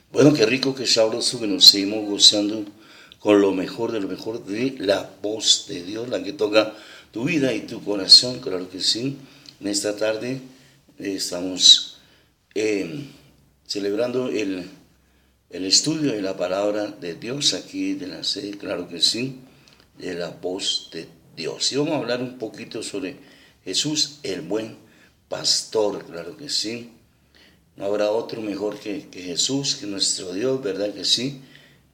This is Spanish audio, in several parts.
Bueno, qué rico, qué sabroso que nos seguimos gozando con lo mejor de la voz de Dios, la que toca tu vida y tu corazón, claro que sí. En esta tarde estamos celebrando el estudio de la palabra de Dios aquí de la sede, claro que sí, de la voz de Dios. Y vamos a hablar un poquito sobre Jesús, el buen pastor, claro que sí. No habrá otro mejor que Jesús, que nuestro Dios, ¿verdad que sí?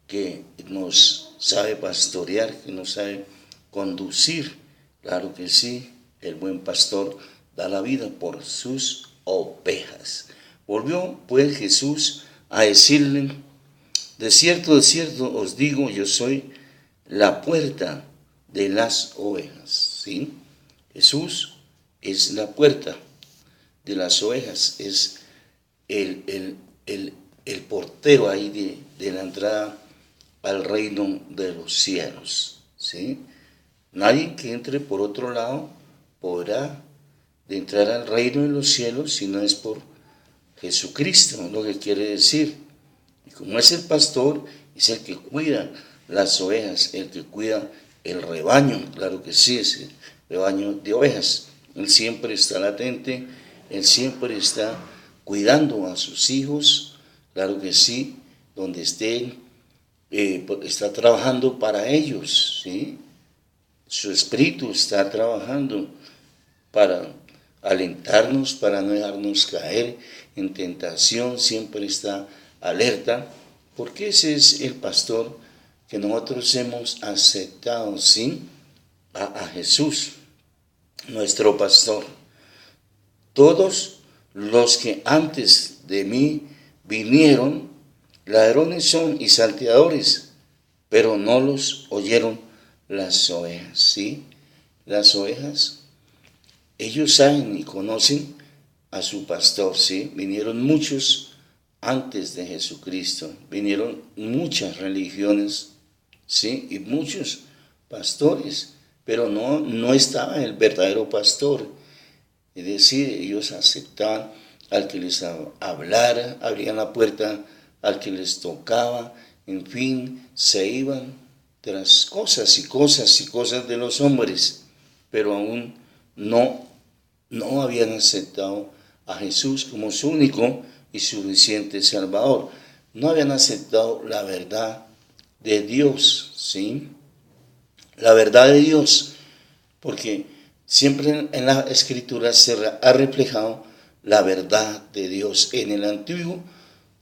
Que nos sabe pastorear, que nos sabe conducir. Claro que sí, el buen pastor da la vida por sus ovejas. Volvió pues Jesús a decirle, de cierto os digo, yo soy la puerta de las ovejas. ¿Sí? Jesús es la puerta de las ovejas, es el portero ahí de la entrada al reino de los cielos. ¿Sí? Nadie que entre por otro lado podrá entrar al reino de los cielos si no es por Jesucristo, lo que quiere decir. Y como es el pastor, es el que cuida las ovejas, el que cuida el rebaño, claro que sí, es el rebaño de ovejas. Él siempre está latente, él siempre está cuidando a sus hijos, claro que sí, donde estén, está trabajando para ellos, ¿sí? Su espíritu está trabajando para alentarnos, para no dejarnos caer en tentación, siempre está alerta, porque ese es el pastor que nosotros hemos aceptado, ¿sí? A Jesús, nuestro pastor. Todos los que antes de mí vinieron, ladrones son y salteadores, pero no los oyeron las ovejas, ¿sí? Las ovejas, ellos saben y conocen a su pastor, ¿sí? Vinieron muchos antes de Jesucristo, vinieron muchas religiones, ¿sí? Y muchos pastores, pero no estaba el verdadero pastor. Es decir, ellos aceptaban al que les hablara, abrían la puerta al que les tocaba, en fin, se iban tras cosas y cosas y cosas de los hombres, pero aún no habían aceptado a Jesús como su único y suficiente Salvador. No habían aceptado la verdad de Dios, ¿sí? La verdad de Dios, porque siempre en la Escritura se ha reflejado la verdad de Dios. En el Antiguo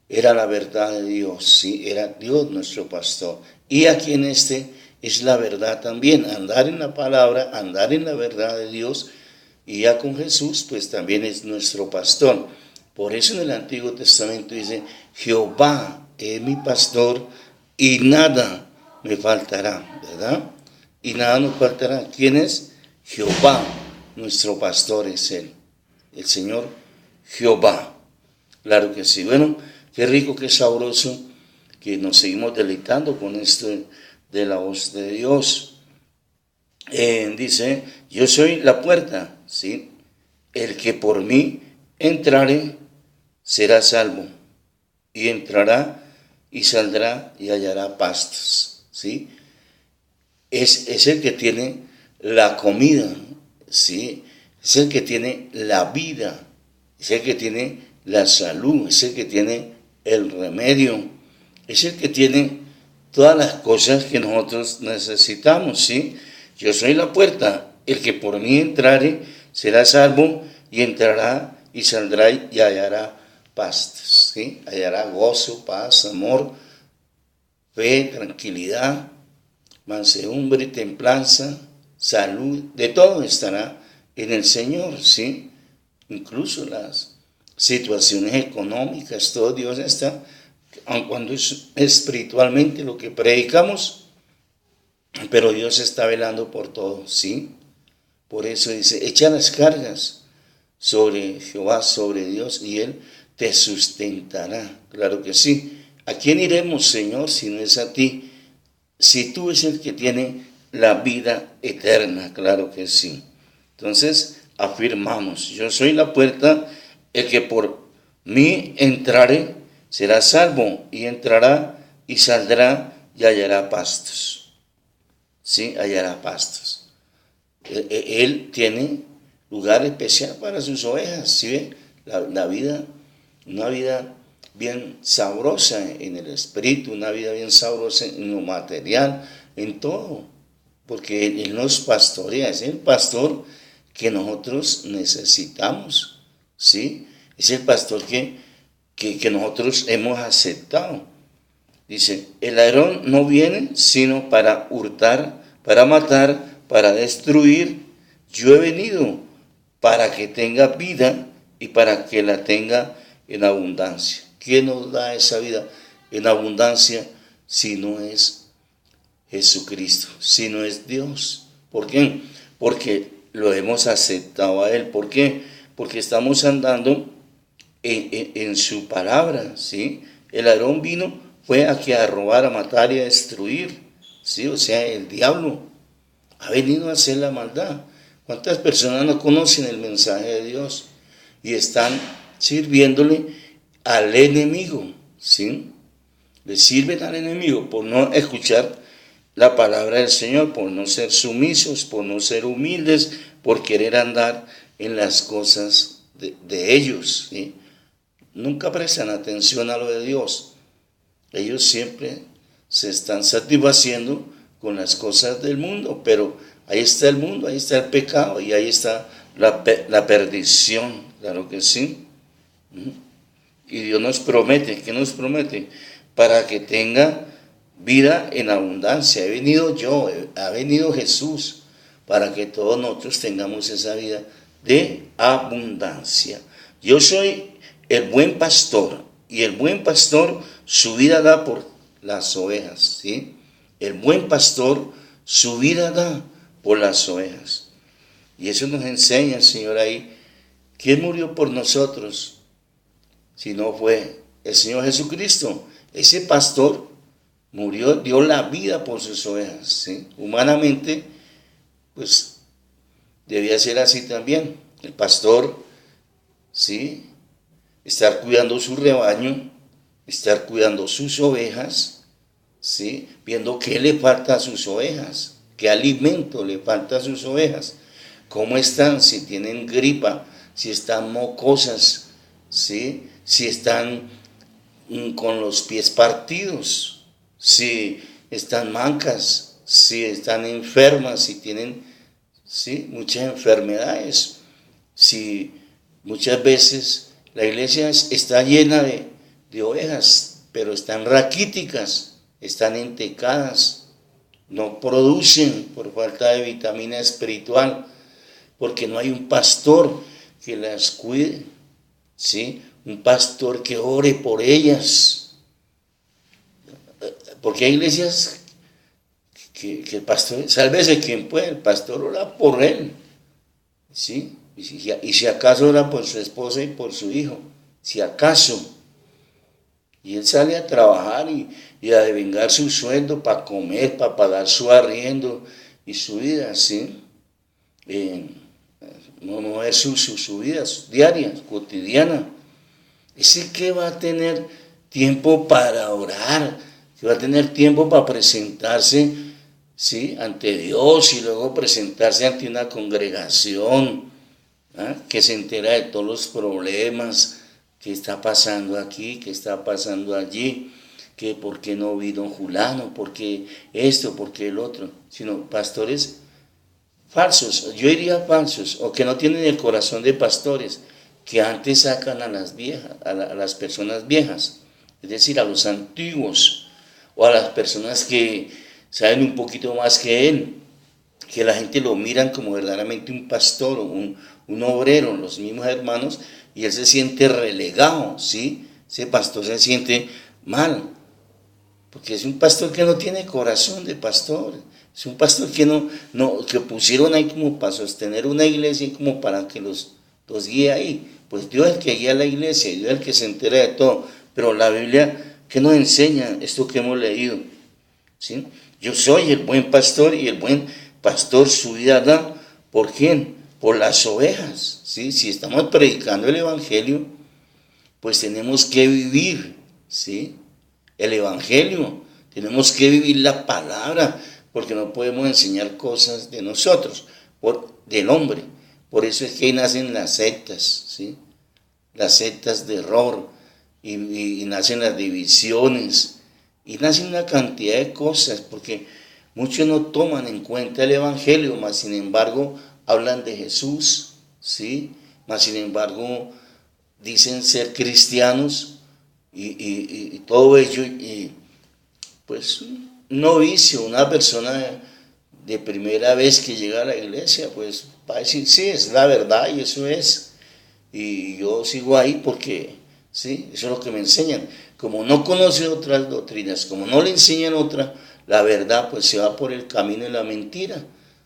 era la verdad de Dios, ¿sí? Era Dios nuestro pastor. Y aquí en este es la verdad también, andar en la palabra, andar en la verdad de Dios. Y ya con Jesús, pues también es nuestro pastor. Por eso en el Antiguo Testamento dice, Jehová es mi pastor y nada me faltará, ¿verdad? Y nada nos faltará. ¿Quién es? Jehová, nuestro pastor es Él, el Señor Jehová. Claro que sí. Bueno, qué rico, qué sabroso que nos seguimos deleitando con esto de la voz de Dios. Dice, yo soy la puerta, ¿sí? El que por mí entrare será salvo, y entrará y saldrá y hallará pastos, ¿sí? Es el que tiene la comida, ¿sí? Es el que tiene la vida, es el que tiene la salud, es el que tiene el remedio, es el que tiene todas las cosas que nosotros necesitamos, ¿sí? Yo soy la puerta, el que por mí entrare será salvo y entrará y saldrá y hallará pastos, ¿sí? Hallará gozo, paz, amor, fe, tranquilidad, mansedumbre, templanza, salud, de todo estará en el Señor, ¿sí? Incluso las situaciones económicas, todo Dios está, aun cuando es espiritualmente lo que predicamos, pero Dios está velando por todo, ¿sí? Por eso dice, echa las cargas sobre Jehová, sobre Dios, y Él te sustentará. Claro que sí. ¿A quién iremos, Señor, si no es a ti? Si tú es el que tiene la vida eterna, claro que sí. Entonces, afirmamos, yo soy la puerta, el que por mí entrare será salvo y entrará y saldrá y hallará pastos. ¿Sí? Hallará pastos. Él tiene lugar especial para sus ovejas. ¿Sí ve? La vida, una vida bien sabrosa en el espíritu, una vida bien sabrosa en lo material, en todo. Porque Él nos pastorea, es el pastor que nosotros necesitamos. ¿Sí? Es el pastor que nosotros hemos aceptado. Dice, el ladrón no viene sino para hurtar, para matar, para destruir. Yo he venido para que tenga vida y para que la tenga en abundancia. ¿Quién nos da esa vida en abundancia si no es Jesucristo, si no es Dios? ¿Por qué? Porque lo hemos aceptado a Él. ¿Por qué? Porque estamos andando en su palabra, ¿sí? El ladrón fue aquí a robar, a matar y a destruir, ¿sí? O sea, el diablo ha venido a hacer la maldad. ¿Cuántas personas no conocen el mensaje de Dios y están sirviéndole al enemigo, ¿sí? Le sirven al enemigo por no escuchar la palabra del Señor, por no ser sumisos, por no ser humildes, por querer andar en las cosas de ellos, ¿sí? Nunca prestan atención a lo de Dios. Ellos siempre se están satisfaciendo con las cosas del mundo, pero ahí está el mundo, ahí está el pecado y ahí está la perdición, claro que sí. Y Dios nos promete, ¿qué nos promete? Para que tenga vida en abundancia. He venido yo, ha venido Jesús, para que todos nosotros tengamos esa vida de abundancia. Yo soy el buen pastor, y el buen pastor su vida da por las ovejas, ¿sí? El buen pastor su vida da por las ovejas. Y eso nos enseña el Señor ahí. ¿Quién murió por nosotros? Si no fue el Señor Jesucristo. Ese pastor murió, dio la vida por sus ovejas, ¿sí? Humanamente, pues debía ser así también. El pastor, ¿sí? Estar cuidando su rebaño, estar cuidando sus ovejas, ¿sí? Viendo qué le falta a sus ovejas, qué alimento le falta a sus ovejas, cómo están, si tienen gripa, si están mocosas, ¿sí? Si están con los pies partidos, si están mancas, si están enfermas, si tienen, ¿sí? Muchas enfermedades, si muchas veces la iglesia está llena de ovejas, pero están raquíticas, están entecadas, no producen por falta de vitamina espiritual, porque no hay un pastor que las cuide, ¿sí? Un pastor que ore por ellas. Porque hay iglesias que el pastor, sálvese quien puede, el pastor ora por él, ¿sí? Y si acaso ora por su esposa y por su hijo, si acaso. Y él sale a trabajar y a devengar su sueldo para comer, para pagar su arriendo y su vida, ¿sí? No es su vida diaria, cotidiana. Ese que va a tener tiempo para orar, que va a tener tiempo para presentarse, ¿sí? Ante Dios y luego presentarse ante una congregación, ¿ah? Que se entera de todos los problemas que está pasando aquí, que está pasando allí, que por qué no vino Julano, por qué esto, por qué el otro, sino pastores falsos, yo diría falsos, o que no tienen el corazón de pastores, que antes sacan a las viejas, a las personas viejas, es decir, a los antiguos, o a las personas que saben un poquito más que él, que la gente lo miran como verdaderamente un pastor, un obrero, los mismos hermanos, y él se siente relegado, ¿sí? Ese pastor se siente mal, porque es un pastor que no tiene corazón de pastor, es un pastor que pusieron ahí como para sostener una iglesia y como para que los guíe ahí. Pues Dios es el que guía a la iglesia, Dios es el que se entera de todo, pero la Biblia, ¿qué nos enseña esto que hemos leído? ¿Sí? Yo soy el buen pastor y el buen pastor su vida da. ¿Por quién? Por las ovejas, ¿sí? Si estamos predicando el evangelio, pues tenemos que vivir, ¿sí? El Evangelio. Tenemos que vivir la palabra, porque no podemos enseñar cosas de nosotros, del hombre. Por eso es que ahí nacen las sectas, ¿sí? Las sectas de error, y nacen las divisiones, y nacen una cantidad de cosas, porque muchos no toman en cuenta el Evangelio, mas sin embargo hablan de Jesús, ¿sí? Mas sin embargo dicen ser cristianos y todo ello, y pues un novicio, una persona de primera vez que llega a la iglesia, pues va a decir, sí, es la verdad y eso es. Y yo sigo ahí porque, sí, eso es lo que me enseñan. Como no conoce otras doctrinas, como no le enseñan otra, la verdad pues se va por el camino de la mentira,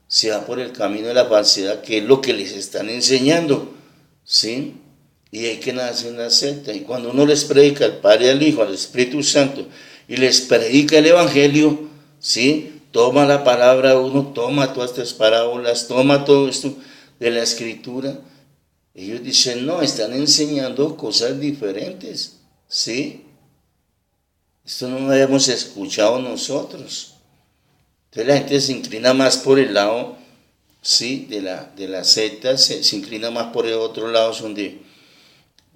se va por el camino de la falsedad, que es lo que les están enseñando, ¿sí? Y hay que nacer en la secta. Y cuando uno les predica al Padre, al Hijo, al Espíritu Santo, y les predica el Evangelio, ¿sí? Toma la palabra uno, toma todas estas parábolas, toma todo esto de la Escritura. Ellos dicen, no, están enseñando cosas diferentes, ¿sí? Esto no lo habíamos escuchado nosotros. Entonces la gente se inclina más por el lado, ¿sí? De la secta, se inclina más por el otro lado,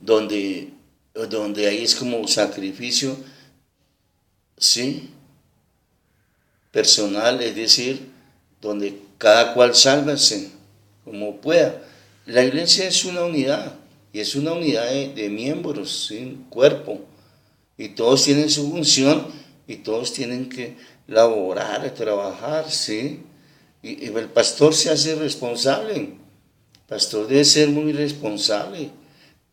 donde, donde ahí es como sacrificio, ¿sí? Personal, es decir, donde cada cual sálvase como pueda. La iglesia es una unidad, y es una unidad de miembros, ¿sí? Un cuerpo, y todos tienen su función, y todos tienen que laborar, trabajar, ¿sí? Y el pastor se hace responsable, el pastor debe ser muy responsable,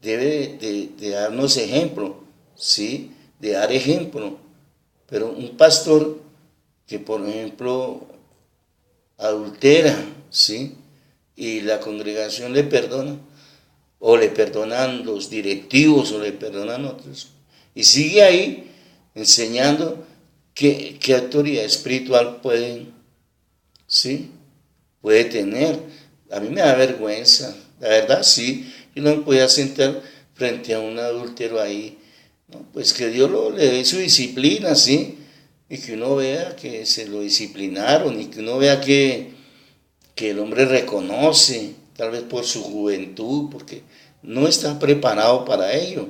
debe de darnos ejemplo, ¿sí? De dar ejemplo. Pero un pastor que, por ejemplo, adultera, ¿sí? Y la congregación le perdona, o le perdonan los directivos, o le perdonan otros, y sigue ahí enseñando qué autoridad espiritual ¿sí? Puede tener. A mí me da vergüenza, la verdad, sí. Yo no me podía sentar frente a un adúltero ahí, ¿no? Pues que Dios le dé su disciplina, ¿sí? Y que uno vea que se lo disciplinaron, y que uno vea que el hombre reconoce, tal vez por su juventud, porque no está preparado para ello,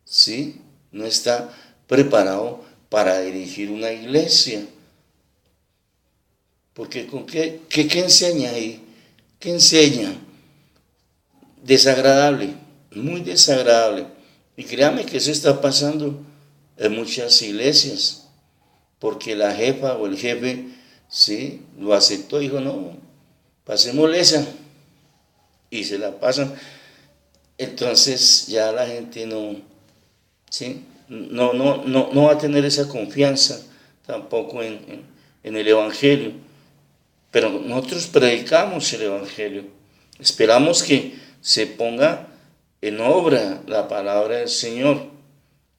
¿sí? No está preparado para dirigir una iglesia. Porque ¿con qué enseña ahí? ¿Qué enseña? Desagradable, muy desagradable. Y créame que eso está pasando en muchas iglesias, porque la jefa o el jefe, sí, lo aceptó, dijo, no, pasémosle esa, y se la pasan. Entonces ya la gente no, ¿sí? No va a tener esa confianza tampoco en el Evangelio. Pero nosotros predicamos el Evangelio. Esperamos que se ponga en obra la palabra del Señor,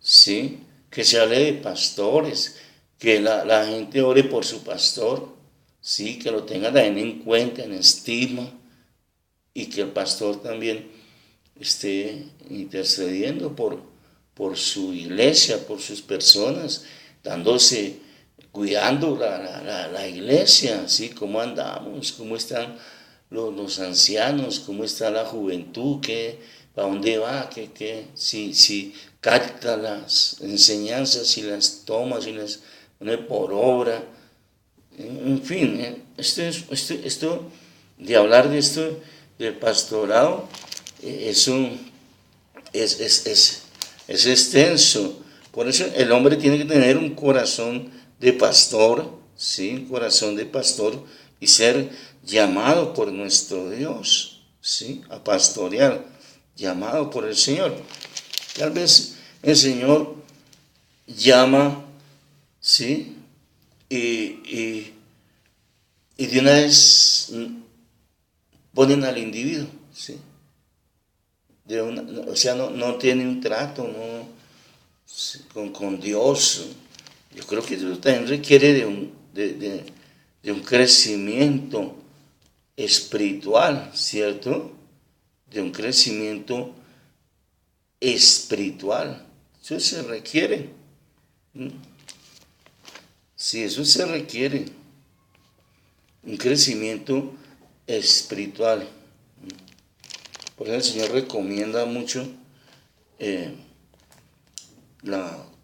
¿sí? Que se hable de pastores, que la gente ore por su pastor, ¿sí? Que lo tenga también en cuenta, en estima, y que el pastor también esté intercediendo por su iglesia, por sus personas, cuidando la iglesia, ¿sí? Cómo andamos, cómo están los ancianos, cómo está la juventud, para dónde va, si capta las enseñanzas, si las toma, si las pone por obra. En fin, esto de hablar de esto del pastorado, es extenso. Por eso el hombre tiene que tener un corazón de pastor, ¿sí? Un corazón de pastor, y ser llamado por nuestro Dios, ¿sí? A pastorear, llamado por el Señor. Tal vez el Señor llama, ¿sí? Y de una vez ponen al individuo, ¿sí? O sea, no tiene un trato, no, con Dios. Yo creo que eso también requiere de un crecimiento espiritual, ¿cierto? De un crecimiento espiritual, Eso se requiere. Sí, eso se requiere. Un crecimiento espiritual. Por eso el Señor recomienda mucho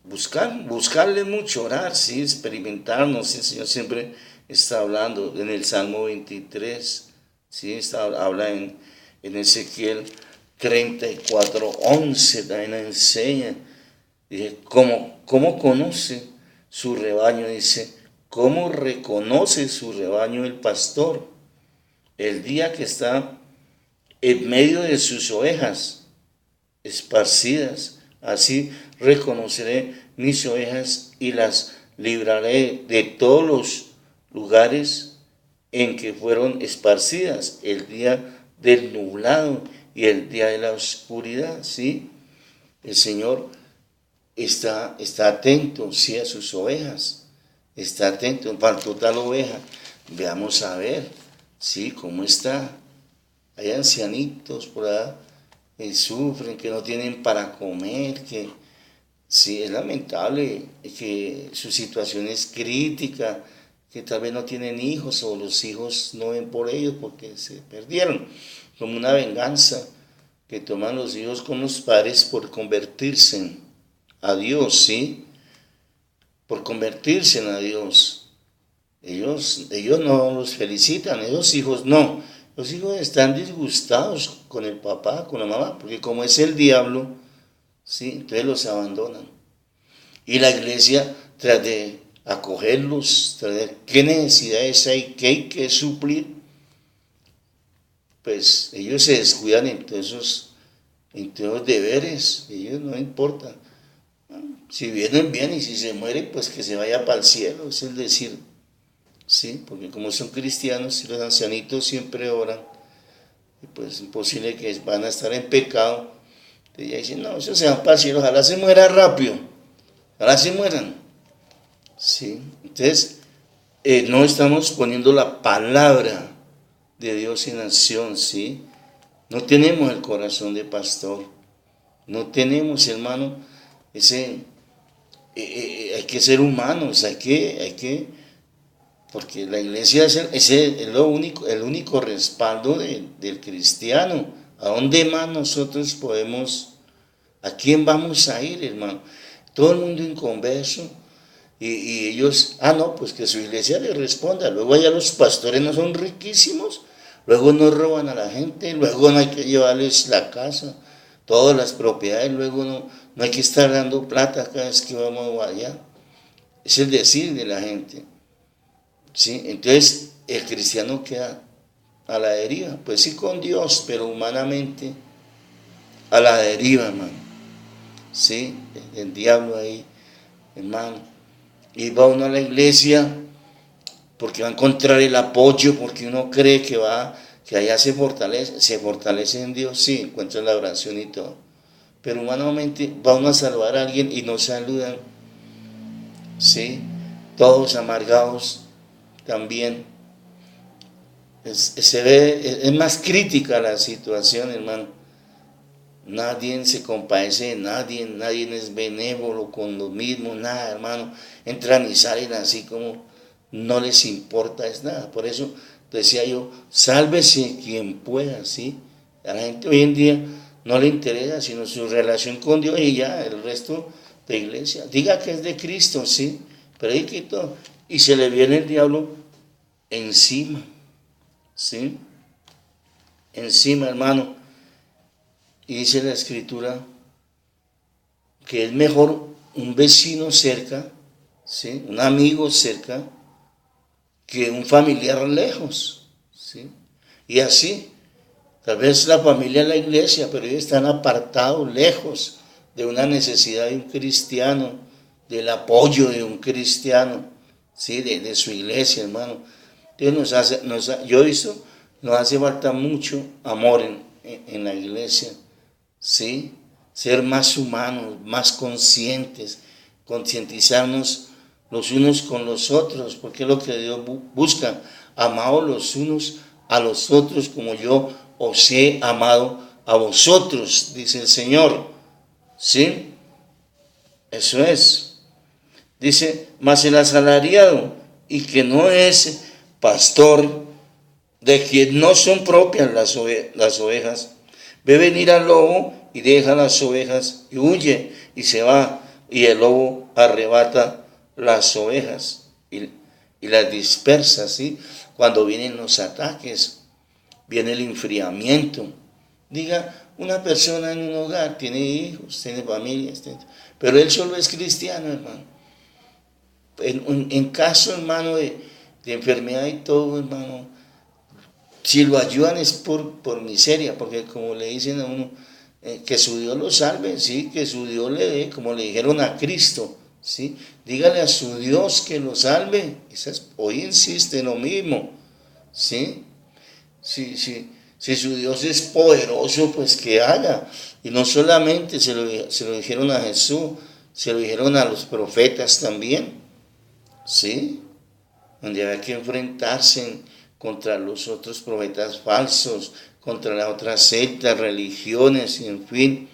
buscarle mucho, orar, ¿sí? Experimentarnos. El Señor siempre está hablando en el Salmo 23, ¿sí? Habla en Ezequiel 34:11, también enseña. Dice, ¿cómo conoce su rebaño? Dice, ¿cómo reconoce su rebaño el pastor? El día que está en medio de sus ovejas esparcidas, así reconoceré mis ovejas y las libraré de todos los lugares en que fueron esparcidas, el día del nublado y el día de la oscuridad, ¿sí? El Señor está atento, sí, a sus ovejas, está atento. Faltó tal oveja, veamos a ver, sí, cómo está. Hay ancianitos por ahí que sufren, que no tienen para comer, que sí, es lamentable que su situación es crítica, que tal vez no tienen hijos o los hijos no ven por ellos porque se perdieron, como una venganza que toman los hijos con los padres por convertirse a Dios, ¿sí? Por convertirse a Dios. Ellos no los felicitan, esos hijos no. Los hijos están disgustados con el papá, con la mamá, porque como es el diablo, ¿sí? Entonces los abandonan. Y la iglesia, tras de acogerlos, tras de qué necesidades hay que suplir, pues ellos se descuidan en todos esos deberes, ellos no importa. Si vienen bien y si se mueren, pues que se vaya para el cielo, es el decir, sí, porque como son cristianos y los ancianitos siempre oran, y pues es imposible que van a estar en pecado. Entonces ya dicen, no, eso se va para el cielo, ojalá se muera rápido, ojalá se mueran. Sí, entonces no estamos poniendo la palabra de Dios en acción, ¿sí? No tenemos el corazón de pastor, no tenemos, hermano, ese... hay que ser humanos, porque la iglesia es el único respaldo del cristiano. ¿A dónde más nosotros podemos, a quién vamos a ir, hermano? Todo el mundo inconverso y ellos, no, pues que su iglesia le responda. Luego allá los pastores no son riquísimos, luego no roban a la gente, luego no hay que llevarles la casa, todas las propiedades, luego no hay que estar dando plata cada vez que vamos allá. Es el decir de la gente. ¿Sí? Entonces el cristiano queda a la deriva, pues sí con Dios, pero humanamente a la deriva, hermano. ¿Sí? El diablo ahí, hermano. Y va uno a la iglesia porque va a encontrar el apoyo, porque uno cree que allá se fortalece en Dios, sí, encuentra la oración y todo. Pero humanamente va uno a salvar a alguien y no saludan, ¿sí? Todos amargados también. Es más crítica la situación, hermano. Nadie se compadece de nadie es benévolo con los mismos, nada, hermano. Entran y salen así como no les importa, es nada. Por eso decía yo, sálvese quien pueda, ¿sí? A la gente hoy en día no le interesa sino su relación con Dios y ya el resto de iglesia. Diga que es de Cristo, ¿sí? Predique todo. Y se le viene el diablo encima, ¿sí? Encima, hermano. Y dice la escritura que es mejor un vecino cerca, ¿sí? Un amigo cerca, que un familiar lejos, ¿sí? Y así, tal vez la familia es la iglesia, pero ellos están apartados, lejos de una necesidad de un cristiano, del apoyo de un cristiano, ¿sí? De su iglesia, hermano. Entonces yo he visto, nos hace falta mucho amor en la iglesia, ¿sí? Ser más humanos, más conscientes, concientizarnos los unos con los otros, porque es lo que Dios busca, amados los unos a los otros como yo os he amado a vosotros, dice el Señor, ¿sí? Eso es. Dice, mas el asalariado y que no es pastor, de quien no son propias las ovejas, ve venir al lobo y deja las ovejas y huye y se va, y el lobo arrebata las ovejas y las dispersa, ¿sí? Cuando vienen los ataques, viene el enfriamiento. Diga, una persona en un hogar tiene hijos, tiene familias, pero él solo es cristiano, hermano. En caso, hermano, de enfermedad y todo, hermano, si lo ayudan es por miseria, porque como le dicen a uno, que su Dios lo salve, sí, que su Dios le dé, como le dijeron a Cristo, sí, dígale a su Dios que lo salve. Hoy insiste en lo mismo, sí, si su Dios es poderoso, pues que haga. Y no solamente se lo dijeron a Jesús, se lo dijeron a los profetas también, sí, donde había que enfrentarse contra los otros profetas falsos, contra las otras sectas, religiones, y en fin.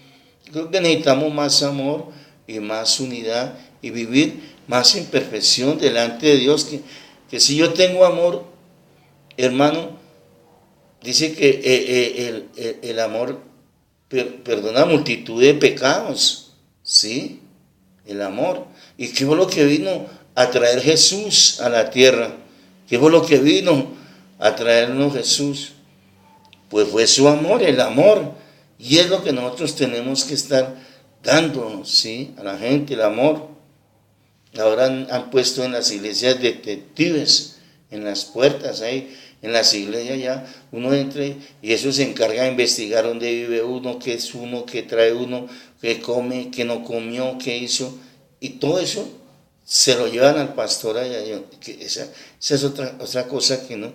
Creo que necesitamos más amor y más unidad y vivir más en perfección delante de Dios. Que si yo tengo amor, hermano, dice que el amor perdona multitud de pecados, ¿sí? El amor. ¿Y qué fue lo que vino a traer Jesús a la tierra? ¿Qué fue lo que vino a traernos Jesús? Pues fue su amor, el amor. Y es lo que nosotros tenemos que estar dando, ¿sí? A la gente, el amor. Ahora han puesto en las iglesias detectives, en las puertas ahí, en las iglesias ya, uno entra y eso se encarga de investigar dónde vive uno, qué es uno, qué trae uno, qué come, qué no comió, qué hizo. Y todo eso se lo llevan al pastor allá. Esa es otra cosa que no.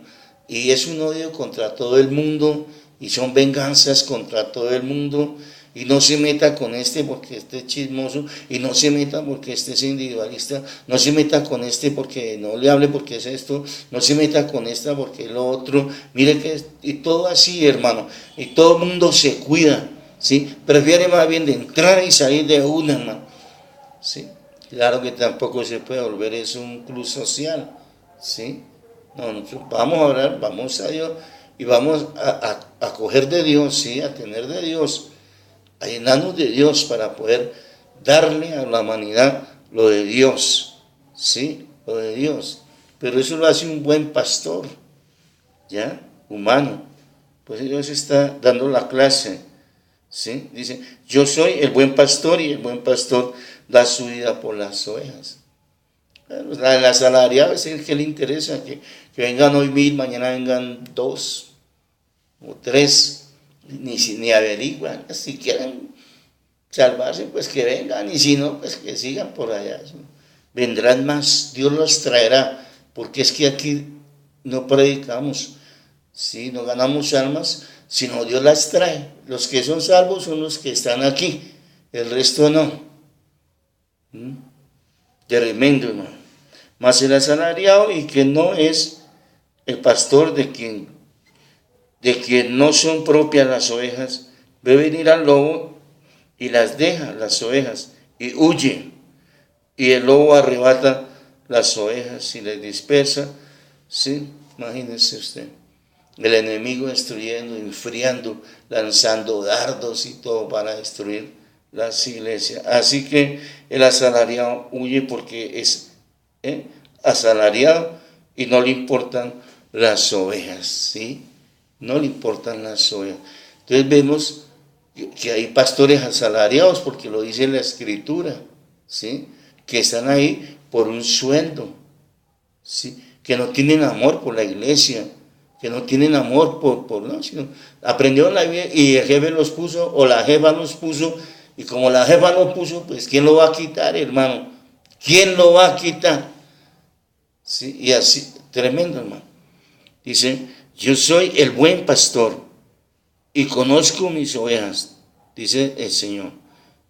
Y es un odio contra todo el mundo y son venganzas contra todo el mundo. Y no se meta con este porque este es chismoso, y no se meta porque este es individualista, no se meta con este porque no le hable porque es esto, no se meta con esta porque es lo otro. Mire que y todo así, hermano, y todo el mundo se cuida, ¿sí? Prefiere más bien de entrar y salir de una, hermano, ¿sí? Claro que tampoco se puede volver eso un club social, ¿sí? No, nosotros vamos a orar, vamos a Dios y vamos a coger de Dios, ¿sí? A tener de Dios, a llenarnos de Dios para poder darle a la humanidad lo de Dios, ¿sí? Lo de Dios. Pero eso lo hace un buen pastor, ¿ya? Humano. Pues Dios está dando la clase, ¿sí? Dice, yo soy el buen pastor y el buen pastor da su vida por las ovejas. El asalariado es el que le interesa, que vengan hoy 1000, mañana vengan 2 o 3, ni averiguan. Si quieren salvarse, pues que vengan, y si no, pues que sigan por allá. Vendrán más, Dios los traerá, porque es que aquí no predicamos, ¿sí? No ganamos almas, sino Dios las trae. Los que son salvos son los que están aquí, el resto no. Tremendo, hermano. Mas el asalariado y que no es el pastor de quien no son propias las ovejas, ve venir al lobo y las deja, las ovejas, y huye. Y el lobo arrebata las ovejas y les dispersa. ¿Sí? Imagínese usted. El enemigo destruyendo, enfriando, lanzando dardos y todo para destruir las iglesias. Así que el asalariado huye porque es asalariado y no le importan las ovejas, ¿sí? No le importan las ovejas. Entonces vemos que hay pastores asalariados, porque lo dice la Escritura, ¿sí? Que están ahí por un sueldo, ¿sí? Que no tienen amor por la iglesia, que no tienen amor por no, sino aprendieron la Biblia y el jefe los puso, o la jefa los puso, y como la jefa los puso, pues ¿quién lo va a quitar, hermano? ¿Quién lo va a quitar? ¿Sí? Y así, tremendo, hermano. Dice, yo soy el buen pastor y conozco mis ovejas, dice el Señor,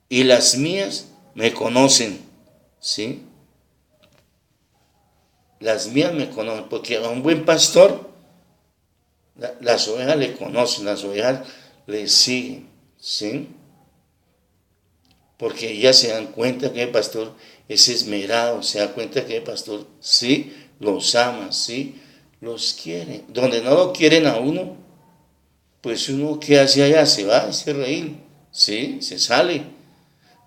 y las mías me conocen, ¿sí? Las mías me conocen, porque a un buen pastor las ovejas le conocen, las ovejas le siguen, ¿sí? porque ellas se dan cuenta que el pastor es esmerado, se da cuenta que el pastor sí los ama, sí los quiere. Donde no lo quieren a uno, pues uno ¿qué hace allá? Se va a hacer reír, sí, se sale,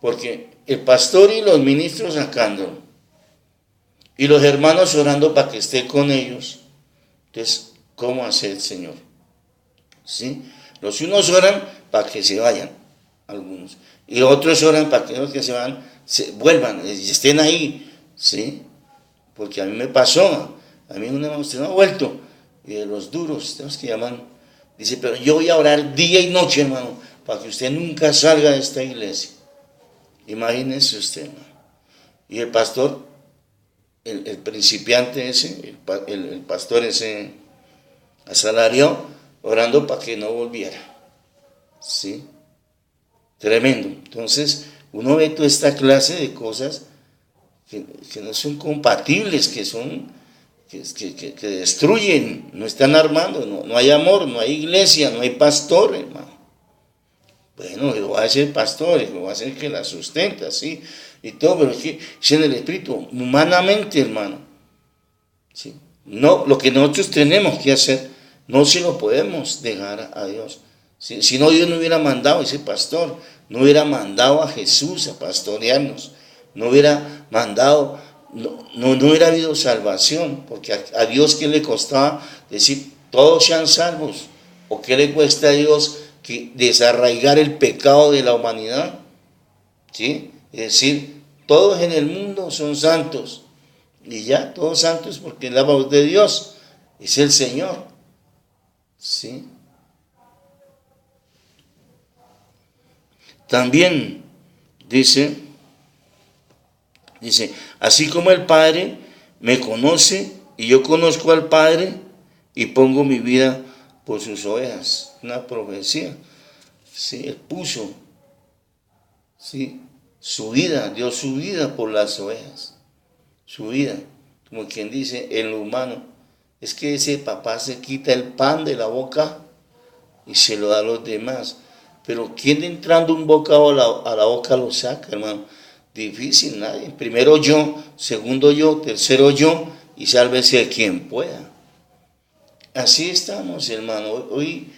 porque el pastor y los ministros sacándolo, y los hermanos orando para que esté con ellos. Entonces, ¿cómo hacer, Señor? ¿Sí? Los unos oran para que se vayan, algunos, y otros oran para que los que se van se vuelvan y estén ahí, ¿sí? Porque a mí me pasó, a mí un hermano, usted no ha vuelto, y de los duros, los que llaman, dice, pero yo voy a orar día y noche, hermano, para que usted nunca salga de esta iglesia. Imagínese usted, hermano. Y el pastor, el principiante ese, el pastor ese asalariado, orando para que no volviera. ¿Sí? Tremendo. Entonces, uno ve toda esta clase de cosas que no son compatibles, que son, que destruyen, no están armando, no hay amor, no hay iglesia, no hay pastor, hermano. Bueno, Jehová es el pastor, Jehová es el que la sustenta, sí, y todo, pero es que es en el espíritu, humanamente, hermano. ¿Sí? No, lo que nosotros tenemos que hacer, no se lo podemos dejar a Dios. ¿Sí? Si no, Dios no hubiera mandado a ese pastor, no hubiera mandado a Jesús a pastorearnos, no hubiera mandado, no hubiera habido salvación, porque a Dios ¿qué le costaba decir todos sean salvos? ¿O qué le cuesta a Dios que desarraigar el pecado de la humanidad? ¿Sí? Es decir, todos en el mundo son santos, y ya, todos santos porque es la voz de Dios, es el Señor. ¿Sí? También dice, así como el Padre me conoce y yo conozco al Padre y pongo mi vida por sus ovejas. Una profecía. ¿Sí? Él puso, ¿sí?, su vida, dio su vida por las ovejas. Su vida, como quien dice, en lo humano. Es que ese papá se quita el pan de la boca y se lo da a los demás. Pero ¿quién entrando un bocado a la boca lo saca, hermano? Difícil, nadie. Primero yo, segundo yo, tercero yo, y sálvese quien pueda. Así estamos, hermano. Hoy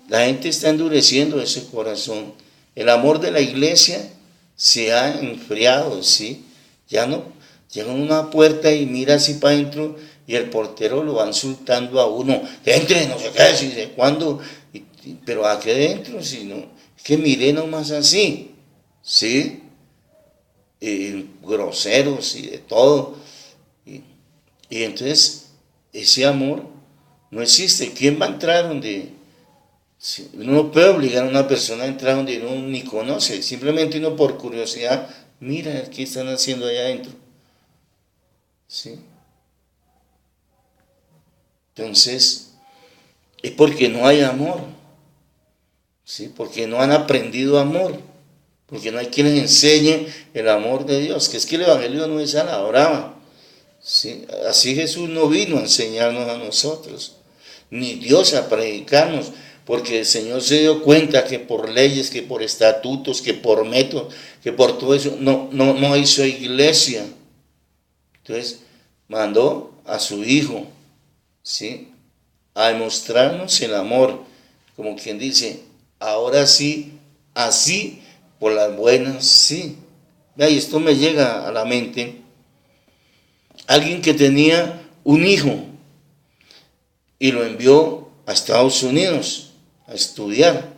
la gente está endureciendo ese corazón. El amor de la iglesia se ha enfriado, ¿sí? Ya no, llega a una puerta y mira así para adentro y el portero lo va insultando a uno. Entre, no sé qué, si sé cuándo. Pero aquí adentro, si no, es que mire nomás así, ¿sí? Groseros y de todo. Y entonces, ese amor no existe. ¿Quién va a entrar donde? Sí, uno no puede obligar a una persona a entrar donde uno ni conoce. Simplemente uno por curiosidad, mira qué están haciendo allá adentro. ¿Sí? Entonces, es porque no hay amor. ¿Sí? Porque no han aprendido amor, porque no hay quien les enseñe el amor de Dios, que es que el evangelio no es a la brava, ¿sí? Así Jesús no vino a enseñarnos a nosotros, ni Dios a predicarnos, porque el Señor se dio cuenta que por leyes, que por estatutos, que por métodos, que por todo eso, no hizo iglesia. Entonces mandó a su Hijo, ¿sí?, a demostrarnos el amor, como quien dice, ahora sí, así, por las buenas, sí. Y esto me llega a la mente. Alguien que tenía un hijo y lo envió a Estados Unidos a estudiar.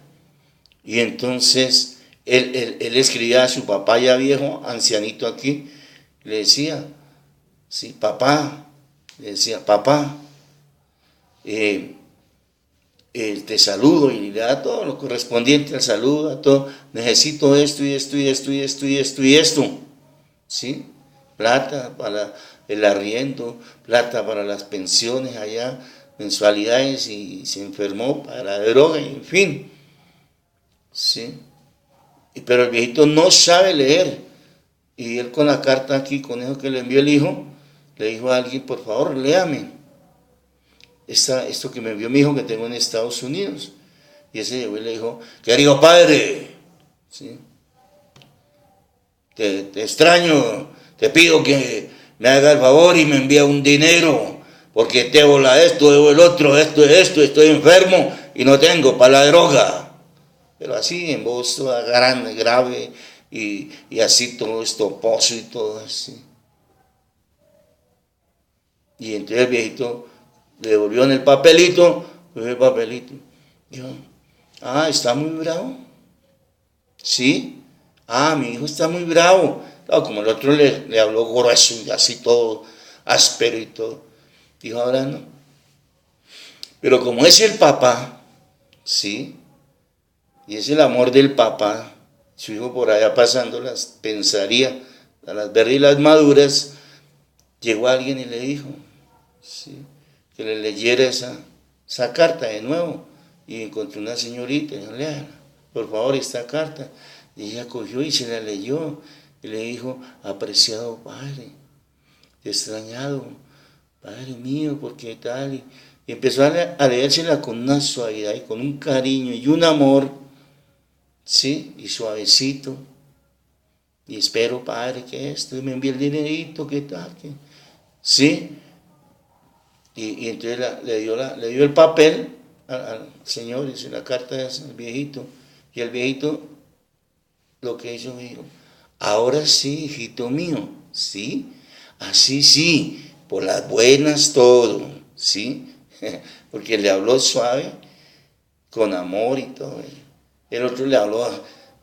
Y entonces él escribía a su papá ya viejo, ancianito aquí, le decía, sí, papá, le decía, papá, te saludo, y le da todo lo correspondiente al saludo, a todo, necesito esto y esto y esto y esto y esto y esto, ¿sí? Plata para el arriendo, plata para las pensiones allá, mensualidades, y se enfermó para la droga, en fin, ¿sí? Pero el viejito no sabe leer, y él con la carta aquí, con eso que le envió el hijo, le dijo a alguien, por favor, léame esto que me envió mi hijo que tengo en Estados Unidos. Y ese llegó y le dijo, querido padre, ¿sí?, te extraño, te pido que me haga el favor y me envíe un dinero, porque debo esto, debo el otro, esto, estoy enfermo y no tengo para la droga. Pero así en voz toda grande, grave, y así todo estoposo y todo así. Y entonces el viejito le devolvió en el papelito, Yo, está muy bravo. Sí. Mi hijo está muy bravo. No, como el otro le habló grueso y así todo áspero y todo. Dijo, ahora no. Pero como es el papá, sí, y es el amor del papá, su hijo por allá pasándolas, pensaría, a las verdes y las maduras, llegó alguien y le dijo, sí, que le leyera esa carta de nuevo. Y encontró una señorita y dijo, léala, por favor, esta carta. Y ella cogió y se la leyó y le dijo, apreciado padre, extrañado, padre mío, ¿por qué tal? Y empezó a leérsela con una suavidad y con un cariño y un amor, ¿sí? Y suavecito. Y espero, padre, que esto, y me envíe el dinerito, ¿qué tal? ¿Sí? Y entonces le dio el papel al señor, dice la carta del viejito. Y el viejito lo que hizo me dijo, ahora sí, hijito mío, ¿sí? Así sí, por las buenas todo, ¿sí? Porque le habló suave, con amor y todo. El otro le habló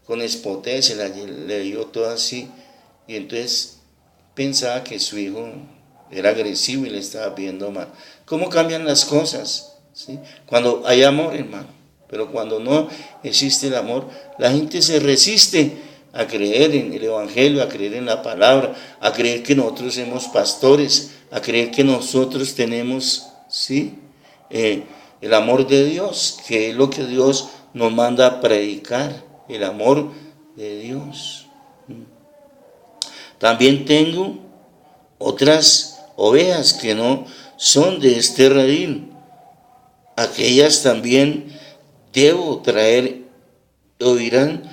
con espotencia, le dio todo así. Y entonces pensaba que su hijo era agresivo y le estaba pidiendo mal. ¿Cómo cambian las cosas? ¿Sí? Cuando hay amor, hermano. Pero cuando no existe el amor, la gente se resiste a creer en el Evangelio, a creer en la palabra, a creer que nosotros somos pastores, a creer que nosotros tenemos, ¿sí? El amor de Dios, que es lo que Dios nos manda a predicar, el amor de Dios. También tengo otras ovejas que no son de este redil. Aquellas también debo traer, oirán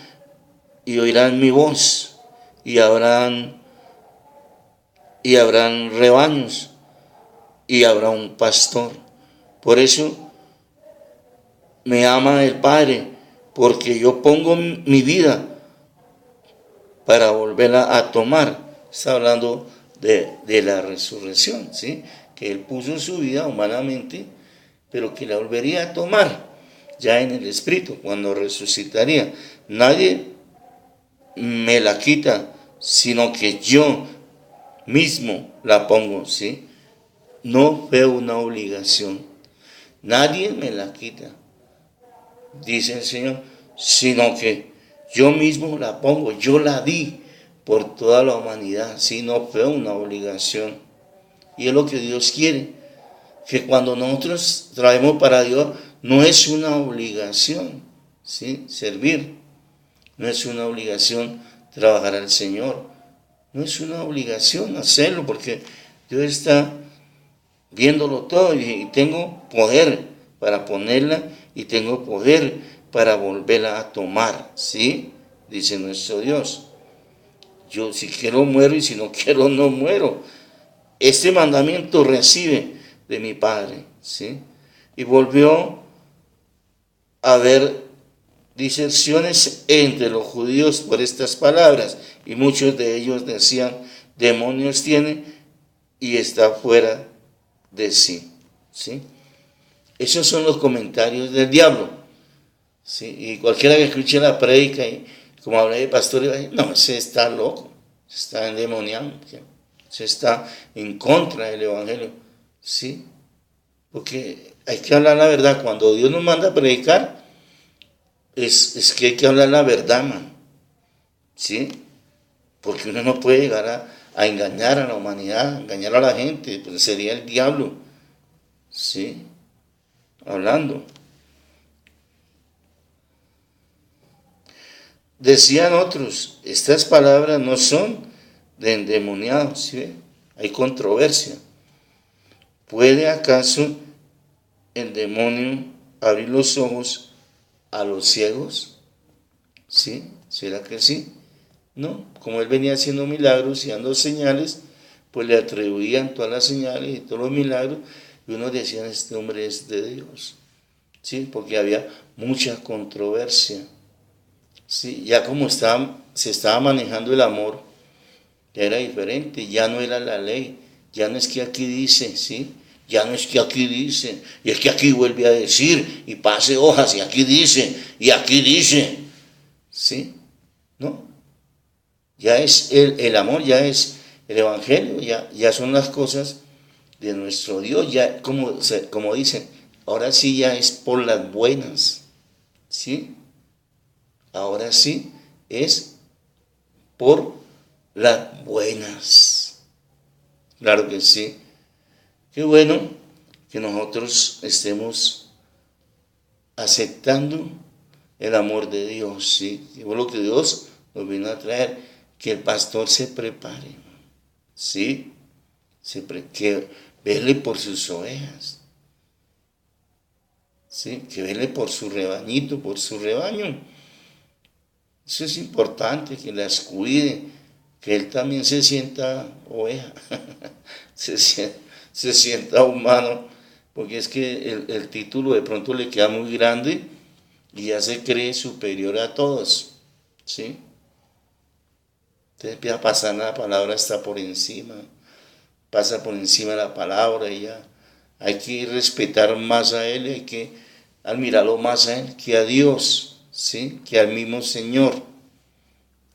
mi voz, y habrán rebaños, y habrá un pastor. Por eso me ama el Padre, porque yo pongo mi vida para volverla a tomar. Está hablando de la resurrección, ¿sí? Que Él puso su vida humanamente, pero que la volvería a tomar ya en el Espíritu, cuando resucitaría. Nadie me la quita, sino que yo mismo la pongo, ¿sí? No veo una obligación. Nadie me la quita, dice el Señor, sino que yo mismo la pongo, yo la di por toda la humanidad, ¿sí? No veo una obligación. Y es lo que Dios quiere, que cuando nosotros traemos para Dios, no es una obligación, ¿sí? Servir, no es una obligación trabajar al Señor, no es una obligación hacerlo, porque Dios está viéndolo todo y tengo poder para ponerla y tengo poder para volverla a tomar, ¿sí? Dice nuestro Dios. Yo si quiero muero y si no quiero no muero. Este mandamiento recibe de mi Padre, ¿sí? Y volvió a haber disensiones entre los judíos por estas palabras, y muchos de ellos decían, demonios tiene y está fuera de sí, ¿sí? Esos son los comentarios del diablo, ¿sí? Y cualquiera que escuche la prédica, y como habla de pastor, y va a decir, no, ese está loco, se está endemoniado, se está en contra del Evangelio, ¿sí? Porque hay que hablar la verdad. Cuando Dios nos manda a predicar, es que hay que hablar la verdad, man, ¿sí? Porque uno no puede llegar a engañar a la humanidad, engañar a la gente, pues sería el diablo, ¿sí? Hablando. Decían otros, estas palabras no son de endemoniados, ¿sí? Hay controversia. ¿Puede acaso el demonio abrir los ojos a los ciegos? ¿Sí? ¿Será que sí? ¿no? Como él venía haciendo milagros y dando señales, pues le atribuían todas las señales y todos los milagros, y unos decían, este hombre es de Dios, ¿sí? Porque había mucha controversia, ¿sí? Ya como se estaba manejando el amor, ya era diferente, ya no era la ley, ya no es que aquí dice, ¿sí? Ya no es que aquí dice, y es que aquí vuelve a decir, y pase hojas, y aquí dice, ¿sí? ¿No? Ya es el amor, ya es el evangelio, ya son las cosas de nuestro Dios, ya como dicen, ahora sí ya es por las buenas, ¿sí? Ahora sí es por las buenas. Claro que sí. Qué bueno que nosotros estemos aceptando el amor de Dios, ¿sí? Y lo que Dios nos vino a traer, que el pastor se prepare, ¿sí? Que vele por sus ovejas, ¿sí? Que vele por su rebañito, por su rebaño. Eso es importante, que las cuide, que él también se sienta oveja, se sienta humano, porque es que el título de pronto le queda muy grande y ya se cree superior a todos, ¿sí? Entonces empieza a pasar, la palabra está por encima, pasa por encima de la palabra y ya hay que respetar más a él, hay que admirarlo más a él que a Dios, ¿sí? Que al mismo Señor,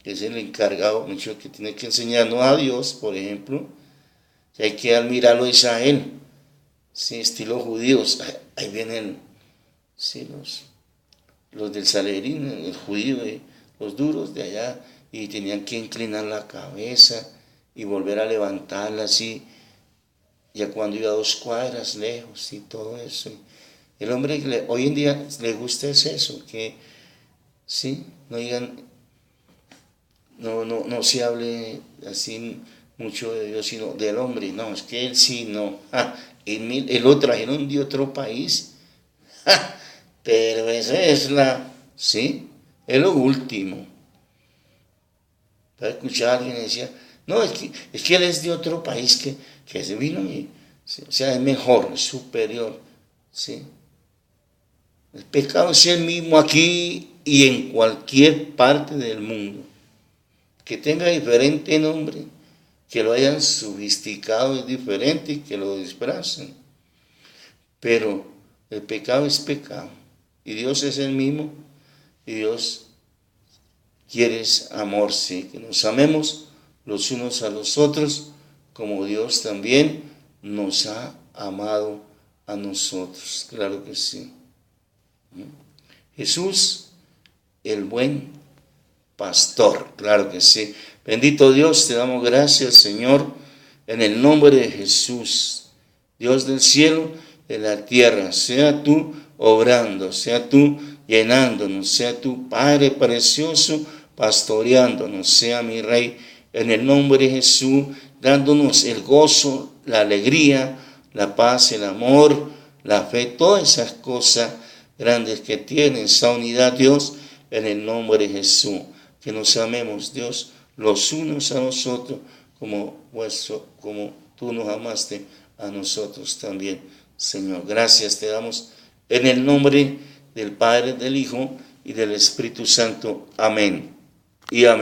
que es el encargado, mucho que tiene que enseñarnos a Dios, por ejemplo, que hay que admirarlo es a él, ¿sí? Estilo judíos, ahí vienen, ¿sí? Los del Salerín, el judío, los duros de allá, y tenían que inclinar la cabeza y volver a levantarla así, ya cuando iba 2 cuadras lejos y todo eso. El hombre hoy en día le gusta es eso, que sí, no digan, no se hable así mucho de Dios, sino del hombre. No, es que él sí, no. Él lo trajeron de otro país, pero eso es sí, es lo último. Para escuchar a alguien y decía, no, es que él es de otro país que se vino y, ¿sí? O sea, es mejor, es superior, ¿sí? El pecado es el mismo aquí y en cualquier parte del mundo. Que tenga diferente nombre, que lo hayan sofisticado es diferente y que lo disfracen. Pero el pecado es pecado. Y Dios es el mismo. Y Dios quiere amor, sí. Que nos amemos los unos a los otros, como Dios también nos ha amado a nosotros. Claro que sí. Jesús, el buen pastor, claro que sí. Bendito Dios, te damos gracias, Señor, en el nombre de Jesús, Dios del cielo, de la tierra. Sea tú obrando, sea tú llenándonos, sea tú, Padre precioso, pastoreándonos, sea mi Rey, en el nombre de Jesús, dándonos el gozo, la alegría, la paz, el amor, la fe, todas esas cosas grandes que tiene esa unidad, Dios, en el nombre de Jesús. Que nos amemos, Dios, los unos a nosotros, como tú nos amaste a nosotros también, Señor. Gracias te damos en el nombre del Padre, del Hijo y del Espíritu Santo. Amén. Y amén.